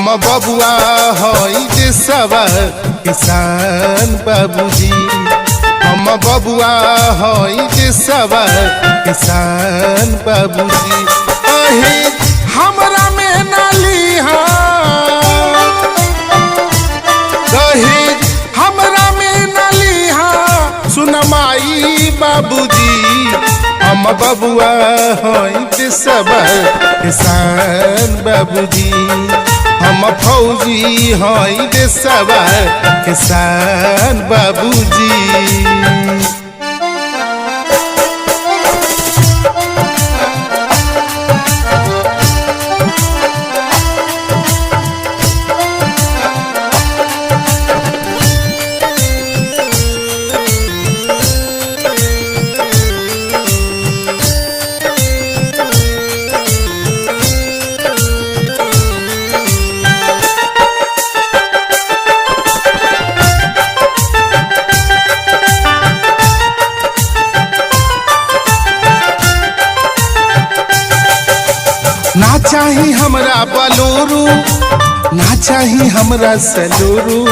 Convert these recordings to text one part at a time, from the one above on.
हम बबुआ हई देशवा किसान बाबूजी। हम बबुआ हई देशवा किसान बाबूजी। अहे हमरा में नालिहा दहेज हमरा में नालिहा सुन माई बाबूजी। हम बबुआ हई देशवा किसान बाबूजी। हम फौजी हई देशवा किसान बाबूजी। ना चाही हमरा बलोरू, ना चाही हमरा सलोरू।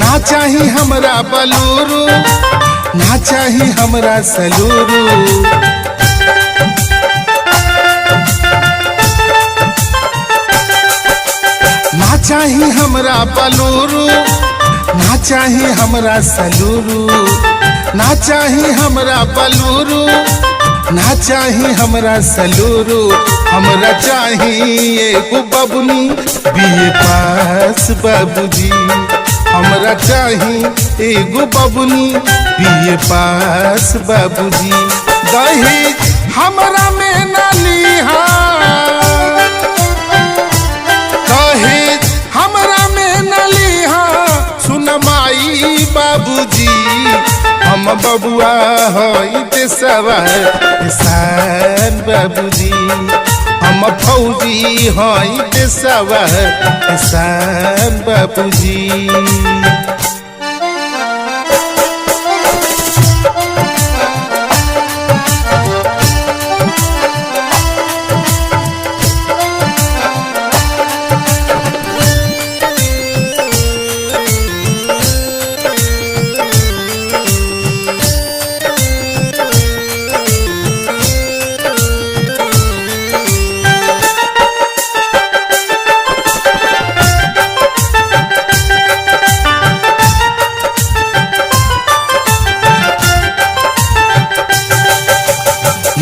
ना चाही हमरा बलोरू, ना चाही हमरा सलोरू। ना चाही हमरा बलोरू, ना चाही हमरा सलोरू। ना चाही हमरा बलोरू, ना चाही हमरा सलोरू। हमरा चाही एगो बबुनी बीए पास बाबूजी। हमरा चाही एगो बबुनी बीए पास बाबूजी। दहेज हमरा में नालिहा दहेज हमरा में नालिहा सुन माई बाबूजी। हम बबुआ हई देशवा किसान बाबूजी। हम फौजी हई देशवा किसान बाबूजी।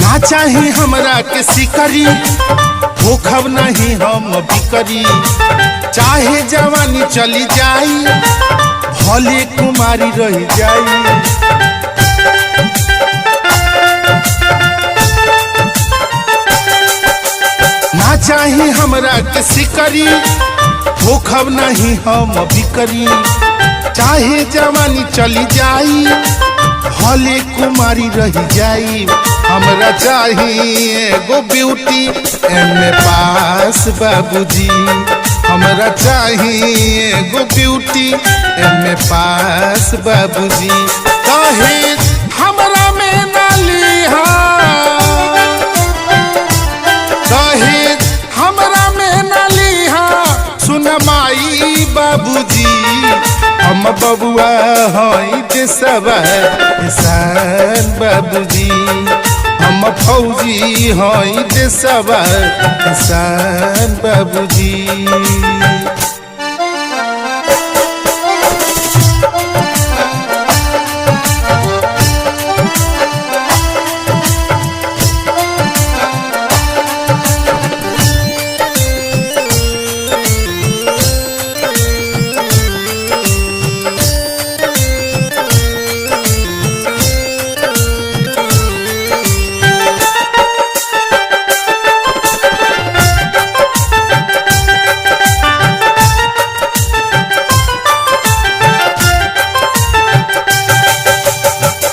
ना चाही हमरा के सिकरी होखब नहीं हम बिकरी। चाहे जवानी चली जाई भले कुमारी रह जाई। ना चाही हमरा के सिकरी होखब नहीं हम बिकरी। चाहे जवानी चली जाई भले कुमारी रह जाई। हमरा चाही एगो ब्यूटी एमए पास बाबूजी। हमरा चाही एगो ब्यूटी एमए पास बाबूजी। दहेज हमरा में नालिहा दहेज हमरा में नालिहा सुन माई बाबूजी। हम बबुआ हई देशवा किसान बाबूजी। हम फौजी हई देशवा किसान बाबूजी।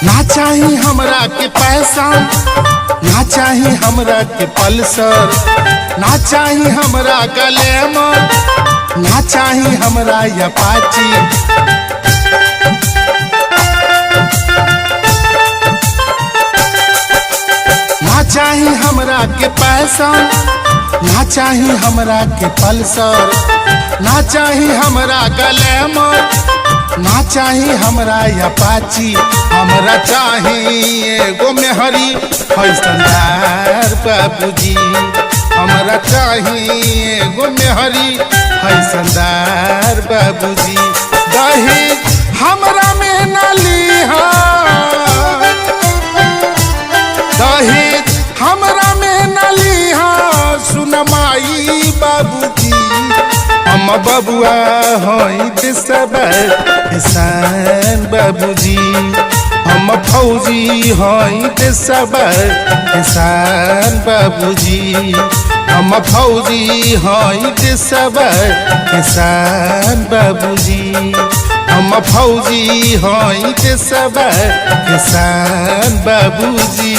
ना चाही हमरा के पैसा, ना चाही हमरा के पल्सर। ना चाही हमरा ग्लैमर, ना चाही हमरा अपाची। ना चाही हमरा के पैसा, ना चाही हमरा के पल्सर, ना चाही हमरा ग्लैमर, ना चाही हमरा अपाची, हमरा चाही एगो मेहरी फैशनदार बाबूजी, हमरा चाही एगो मेहरी फैशनदार बाबूजी। दहेज हमरा में न लीहा, दहेज हमरा में न लीहा, सुन माई बाबूजी, हम बबुआ हई देशबर किसान बाबूजी, हम फौजी हई देशबर किसान बाबूजी, हम फौजी हई देशबर किसान बाबूजी, हम फौजी हई देशबर किसान बाबूजी।